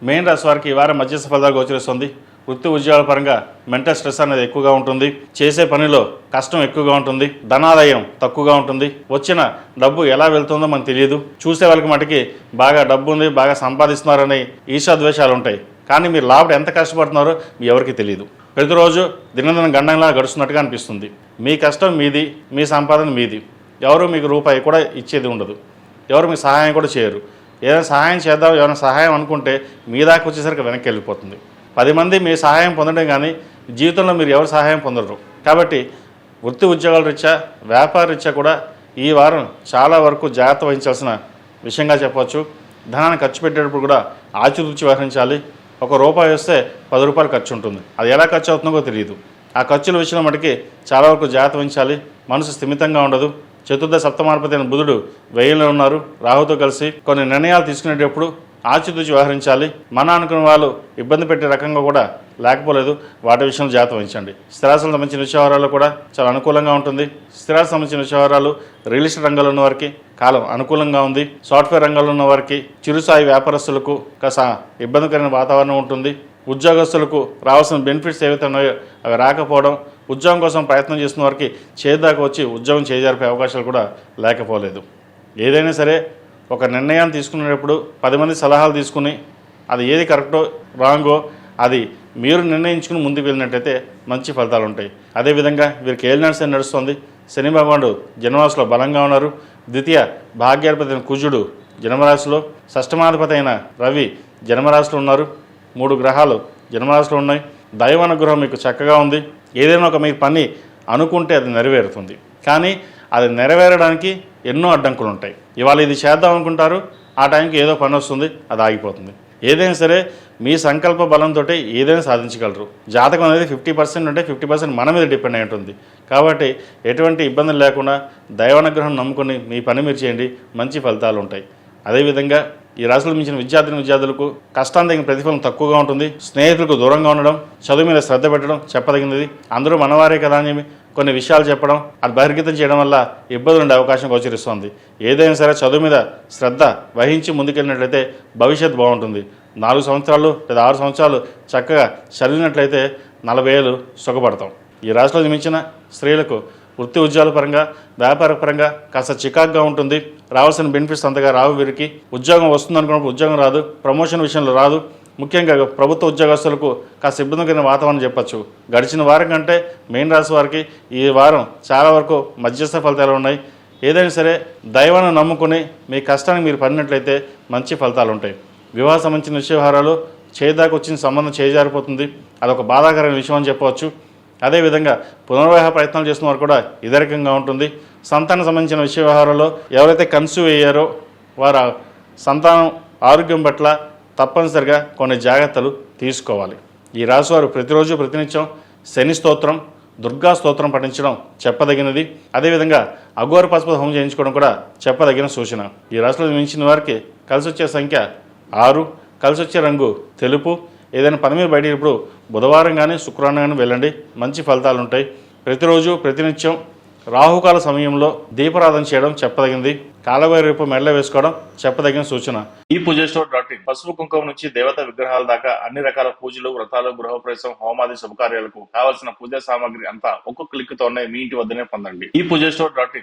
Main రాశి వారికి ఈ వారం మధ్యస్థ ఫలితాలు గోచరిస్తుంది. వృత్తి ఉద్యోగాల పరంగా మెంటల్ స్ట్రెస్ అనేది ఎక్కువగా ఉంటుంది. చేసే పనిలో కష్టం ఎక్కువగా ఉంటుంది. ధనాదాయం తక్కువగా ఉంటుంది. వచ్చిన డబ్బు ఎలా వెళ్తుందో మనకు తెలియదు. చూసే వాళ్ళకి మటుకి బాగా డబ్బు ఉంది, బాగా సంపాదిస్తున్నారని ఈర్ష్యాద్వేషాలు ఉంటాయి. కానీ మీరు లోపల ఎంత కష్టపడుతున్నారో మీ ఎవరికి తెలియదు. ప్రతిరోజు దినదిన గండంలా గడుస్తున్నట్టుగా అనిపిస్తుంది. మీ కష్టం మీది, మీ సంపాదన మీది. ఎవరు మీకు రూపాయి కూడా ఇచ్చేది ఉండదు. ఎవరు మీకు సహాయం కూడా చేయరు. ఏదైనా సహాయం చేద్దాం, ఏమైనా సహాయం అనుకుంటే మీ దాకా వచ్చేసరికి వెనక్కి వెళ్ళిపోతుంది. 10 మంది మీ సహాయం పొందడం కానీ జీవితంలో మీరు ఎవరు సహాయం పొందరు. కాబట్టి వృత్తి ఉద్యోగాల రీత్యా, వ్యాపార రీత్యా కూడా ఈ వారం చాలా వరకు జాగ్రత్త వహించాల్సిన విషయంగా చెప్పవచ్చు. ధనాన్ని ఖర్చు పెట్టేటప్పుడు కూడా ఆచితూచి వ్యవహరించాలి. ₹1 వస్తే ₹10 ఖర్చు ఉంటుంది. అది ఎలా ఖర్చు అవుతుందో తెలియదు. ఆ ఖర్చుల విషయంలో మటుకి చాలా వరకు జాగ్రత్త వహించాలి. మనసు స్థిమితంగా ఉండదు. చతుర్థ సప్తమాధిపతి అయిన బుధుడు వ్యయంలో ఉన్నారు రాహుతో కలిసి. కొన్ని నిర్ణయాలు తీసుకునేటప్పుడు ఆచితూచి వ్యవహరించాలి. మన అనుకున్న వాళ్ళు ఇబ్బంది పెట్టే రకంగా కూడా లేకపోలేదు. వాటి విషయంలో జాగ్రత్త వహించండి. స్థిరాస్తులకు సంబంధించిన విషయాలు కూడా చాలా అనుకూలంగా ఉంటుంది. స్థిరాస్తులకు సంబంధించిన విషయాలు రియల్ ఎస్టేట్ రంగంలో ఉన్న వారికి కాలం అనుకూలంగా ఉంది. సాఫ్ట్వేర్ రంగంలో ఉన్న వారికి చిరుస్థాయి వ్యాపారస్తులకు కాస్త ఇబ్బందికరమైన వాతావరణం ఉంటుంది. ఉద్యోగస్తులకు రావాల్సిన బెనిఫిట్స్ ఏవైతే ఉన్నాయో అవి రాకపోవడం, ఉద్యోగం కోసం ప్రయత్నం చేస్తున్న వారికి చేదాకా వచ్చి ఉద్యోగం చేజారిపే అవకాశాలు కూడా లేకపోలేదు. ఏదైనా సరే ఒక నిర్ణయాన్ని తీసుకునేటప్పుడు 10 మంది సలహాలు తీసుకుని అది ఏది కరెక్టో రాంగో అది మీరు నిర్ణయించుకుని ముందుకు వెళ్ళినట్టయితే మంచి ఫలితాలు ఉంటాయి. అదేవిధంగా వీరికి ఏలినాడు నడుస్తుంది. శని భగవానుడు జన్మరాశిలో బలంగా ఉన్నారు. ద్వితీయ భాగ్యాధిపతి అయిన కుజుడు జన్మరాశిలో, షష్టమాధిపతి అయిన రవి జన్మరాశిలో ఉన్నారు. 3 గ్రహాలు జన్మరాశిలో ఉన్నాయి. దైవానుగ్రహం మీకు చక్కగా ఉంది. ఏదైనా ఒక మీరు పని అనుకుంటే అది నెరవేరుతుంది. కానీ అది నెరవేరడానికి ఎన్నో అడ్డంకులు ఉంటాయి. ఇవాళ ఇది చేద్దాం అనుకుంటారు, ఆ టైంకి ఏదో పని వస్తుంది, అది ఆగిపోతుంది. ఏదైనా సరే మీ సంకల్ప బలంతో ఏదైనా సాధించగలరు. జాతకం అనేది 50% ఉంటే 50% మన మీద డిపెండ్ అయి ఉంటుంది. కాబట్టి ఎటువంటి ఇబ్బందులు లేకుండా దైవానుగ్రహం నమ్ముకొని మీ పని మీరు చేయండి, మంచి ఫలితాలు ఉంటాయి. అదేవిధంగా ఈ రాశులు మించిన విద్యార్థులకు కష్టాన్ని తగిన ప్రతిఫలం తక్కువగా ఉంటుంది. స్నేహితులకు దూరంగా ఉండడం, చదువు మీద శ్రద్ధ పెట్టడం చెప్పదగినది. అందరూ మనవారే కదా అని కొన్ని విషయాలు చెప్పడం, అది బహిర్గతం చేయడం వల్ల ఇబ్బందులు ఉండే అవకాశం గోచరిస్తుంది. ఏదైనా సరే చదువు మీద శ్రద్ధ వహించి ముందుకెళ్ళినట్లయితే భవిష్యత్తు బాగుంటుంది. 4 సంవత్సరాలు లేదా 6 సంవత్సరాలు చక్కగా చదివినట్లయితే 40 ఏళ్ళు సుఖపడతాం. ఈ రాశిలో జన్మించిన స్త్రీలకు వృత్తి ఉద్యోగాల పరంగా, వ్యాపార పరంగా కాస్త చికాక్గా ఉంటుంది. రావాల్సిన బెనిఫిట్స్ అంతగా రావు. వీరికి ఉద్యోగం వస్తుంది అనుకున్నప్పుడు ఉద్యోగం రాదు. ప్రమోషన్ విషయంలో రాదు. ముఖ్యంగా ప్రభుత్వ ఉద్యోగస్తులకు కాస్త ఇబ్బందికరమైన వాతావరణం చెప్పచ్చు. గడిచిన వారం కంటే మెయిన్ రాశి వారికి ఈ వారం చాలా వరకు మధ్యస్థ ఫలితాలు ఉన్నాయి. ఏదైనా సరే దైవాన్ని నమ్ముకుని మీ కష్టానికి మీరు పడినట్లయితే మంచి ఫలితాలు ఉంటాయి. వివాహ సంబంధించిన వ్యవహారాలు చేదాకా వచ్చిన సంబంధం చేజారిపోతుంది. అదొక బాధాకరమైన విషయం అని చెప్పవచ్చు. అదేవిధంగా పునర్వివాహ ప్రయత్నాలు చేస్తున్న వారు కూడా ఇదరికంగా ఉంటుంది. సంతానం సంబంధించిన వ్యవహారాల్లో ఎవరైతే కన్సీవ్ అయ్యారో వారు సంతానం ఆరోగ్యం పట్ల తప్పనిసరిగా కొన్ని జాగ్రత్తలు తీసుకోవాలి. ఈ రాశి వారు ప్రతిరోజు ప్రతినిత్యం శని స్తోత్రం, దుర్గా స్తోత్రం పఠించడం చెప్పదగినది. అదేవిధంగా అఘోర పశుపతి హోమం చేయించుకోవడం కూడా చెప్పదగిన సూచన. ఈ రాశిలో మించిన వారికి కలిసి వచ్చే సంఖ్య 6, కలిసి వచ్చే రంగు తెలుపు. ఏదైనా పని మీద బయటప్పుడు బుధవారం కానీ శుక్రవారం కానీ వెళ్ళండి, మంచి ఫలితాలు ఉంటాయి. ప్రతిరోజు ప్రతినిత్యం రాహుకాల సమయంలో దీపారాధన చేయడం చెప్పదగింది. కాలభైరవ మెడలో వేసుకోవడం చెప్పదగిన సూచన. ఈ పూజస్టోర్.in పసుపు కుంకుమ నుంచి దేవతా విగ్రహాల దాకా అన్ని రకాల పూజలు, వ్రతాలు, గృహప్రవేశం, హోమాది శుభకార్యాలకు కావాల్సిన పూజా సామాగ్రి అంతా ఒక్కొక్క క్లిక్ తోనే మీ ఇంటి వద్దనే పొందండి. ఈ పూజస్టోర్.in